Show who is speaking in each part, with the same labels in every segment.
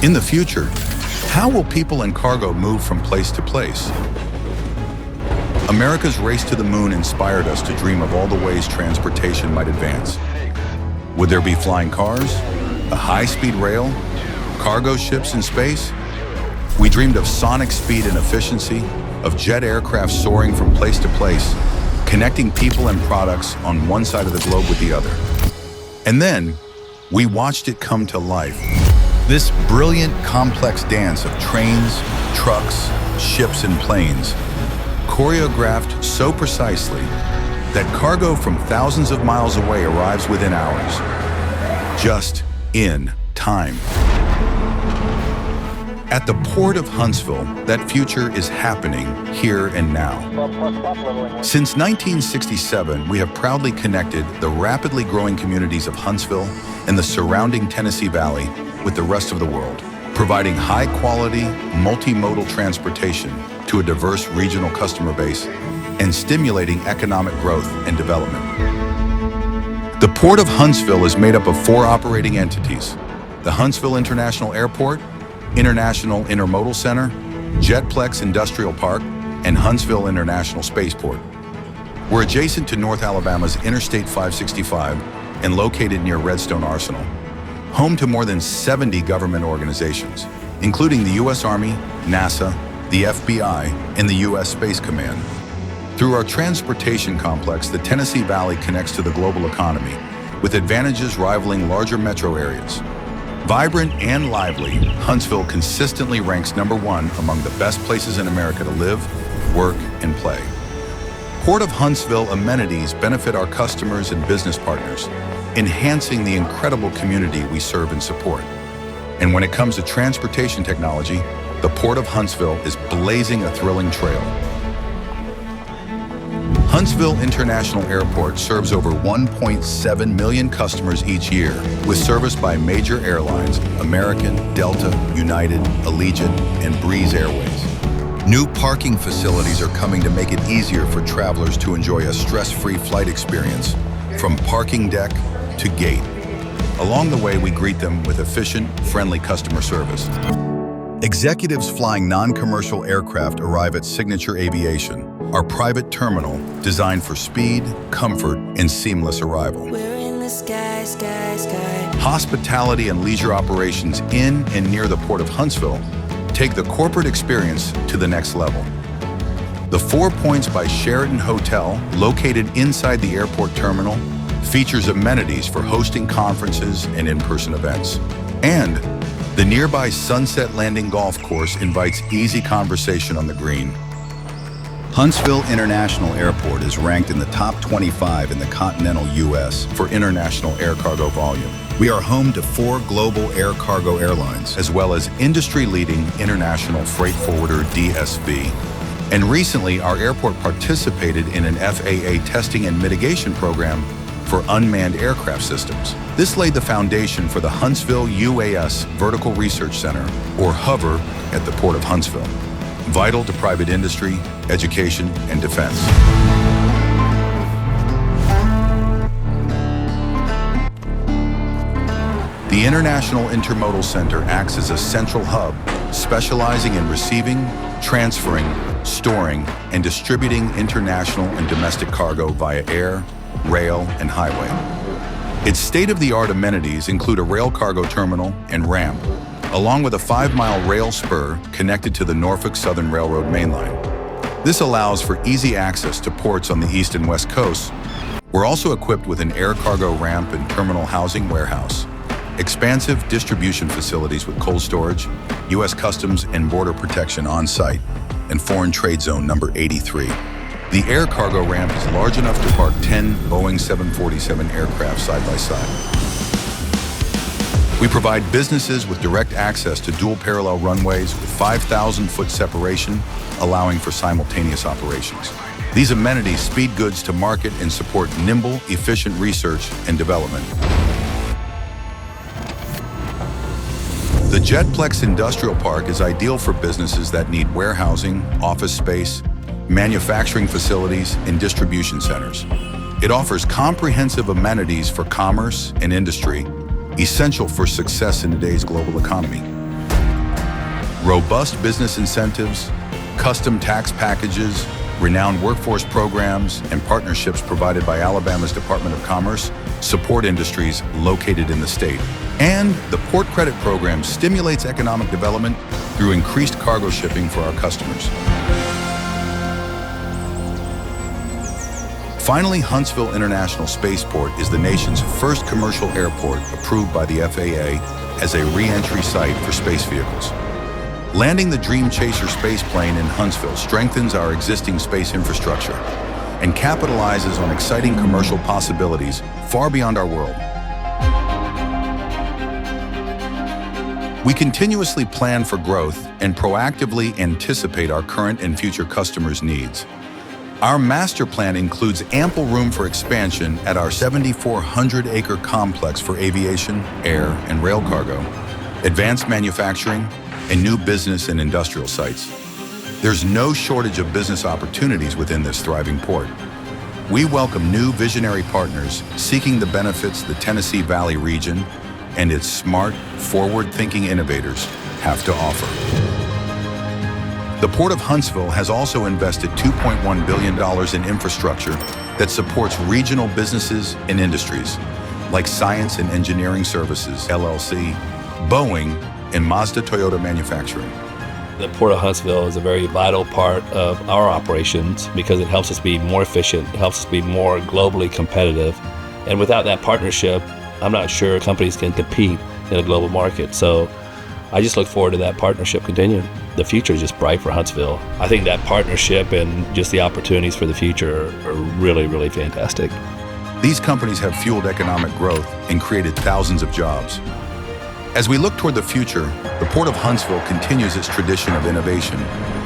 Speaker 1: In the future, how will people and cargo move from place to place? America's race to the moon inspired us to dream of all the ways transportation might advance. Would there be flying cars, a high-speed rail, cargo ships in space? We dreamed of sonic speed and efficiency, of jet aircraft soaring from place to place, connecting people and products on one side of the globe with the other. And then, we watched it come to life. This brilliant, complex dance of trains, trucks, ships, and planes, choreographed so precisely that cargo from thousands of miles away arrives within hours, just in time. At the Port of Huntsville, that future is happening here and now. Since 1967, we have proudly connected the rapidly growing communities of Huntsville and the surrounding Tennessee Valley with the rest of the world, providing high-quality, multimodal transportation to a diverse regional customer base and stimulating economic growth and development. The Port of Huntsville is made up of 4 operating entities: the Huntsville International Airport, International Intermodal Center, Jetplex Industrial Park, and Huntsville International Spaceport. We're adjacent to North Alabama's Interstate 565 and located near Redstone Arsenal, home to more than 70 government organizations, including the U.S. Army, NASA, the FBI, and the U.S. Space Command. Through our transportation complex, the Tennessee Valley connects to the global economy, with advantages rivaling larger metro areas. Vibrant and lively, Huntsville consistently ranks #1 among the best places in America to live, work, and play. Port of Huntsville amenities benefit our customers and business partners, enhancing the incredible community we serve and support. And when it comes to transportation technology, the Port of Huntsville is blazing a thrilling trail. Huntsville International Airport serves over 1.7 million customers each year, with service by major airlines: American, Delta, United, Allegiant, and Breeze Airways. New parking facilities are coming to make it easier for travelers to enjoy a stress-free flight experience, from parking deck to gate. Along the way, we greet them with efficient, friendly customer service. Executives flying non-commercial aircraft arrive at Signature Aviation, our private terminal designed for speed, comfort, and seamless arrival.
Speaker 2: We're in the sky, sky, sky.
Speaker 1: Hospitality and leisure operations in and near the Port of Huntsville take the corporate experience to the next level. The 4 Points by Sheraton Hotel, located inside the airport terminal, features amenities for hosting conferences and in-person events. And the nearby Sunset Landing Golf Course invites easy conversation on the green. Huntsville International Airport is ranked in the top 25 in the continental U.S. for international air cargo volume. We are home to 4 global air cargo airlines, as well as industry-leading international freight forwarder DSV. And recently, our airport participated in an FAA testing and mitigation program for unmanned aircraft systems. This laid the foundation for the Huntsville UAS Vertical Research Center, or HOVR, at the Port of Huntsville, vital to private industry, education, and defense. The International Intermodal Center acts as a central hub, specializing in receiving, transferring, storing, and distributing international and domestic cargo via air, rail, and highway. Its state-of-the-art amenities include a rail cargo terminal and ramp, along with a 5-mile rail spur connected to the Norfolk Southern Railroad mainline. This allows for easy access to ports on the east and west coasts. We're also equipped with an air cargo ramp and terminal housing warehouse, expansive distribution facilities with cold storage, U.S. Customs and Border Protection on site, and Foreign Trade Zone number 83. The air cargo ramp is large enough to park 10 Boeing 747 aircraft side by side. We provide businesses with direct access to dual parallel runways with 5,000-foot separation, allowing for simultaneous operations. These amenities speed goods to market and support nimble, efficient research and development. The Jetplex Industrial Park is ideal for businesses that need warehousing, office space, manufacturing facilities, and distribution centers. It offers comprehensive amenities for commerce and industry, essential for success in today's global economy. Robust business incentives, custom tax packages, renowned workforce programs, and partnerships provided by Alabama's Department of Commerce support industries located in the state. And the Port Credit Program stimulates economic development through increased cargo shipping for our customers. Finally, Huntsville International Spaceport is the nation's first commercial airport approved by the FAA as a re-entry site for space vehicles. Landing the Dream Chaser spaceplane in Huntsville strengthens our existing space infrastructure and capitalizes on exciting commercial possibilities far beyond our world. We continuously plan for growth and proactively anticipate our current and future customers' needs. Our master plan includes ample room for expansion at our 7,400-acre complex for aviation, air, and rail cargo, advanced manufacturing, and new business and industrial sites. There's no shortage of business opportunities within this thriving port. We welcome new visionary partners seeking the benefits the Tennessee Valley region and its smart, forward-thinking innovators have to offer. The Port of Huntsville has also invested $2.1 billion in infrastructure that supports regional businesses and industries, like Science and Engineering Services, LLC, Boeing, and Mazda Toyota Manufacturing.
Speaker 3: The Port of Huntsville is a very vital part of our operations because it helps us be more efficient, it helps us be more globally competitive. And without that partnership, I'm not sure companies can compete in a global market. So I just look forward to that partnership continuing. The future is just bright for Huntsville. I think that partnership and just the opportunities for the future are really, really fantastic.
Speaker 1: These companies have fueled economic growth and created thousands of jobs. As we look toward the future, the Port of Huntsville continues its tradition of innovation,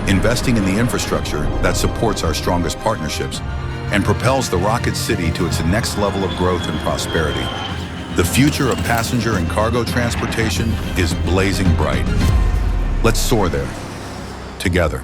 Speaker 1: investing in the infrastructure that supports our strongest partnerships and propels the Rocket City to its next level of growth and prosperity. The future of passenger and cargo transportation is blazing bright. Let's soar there, together.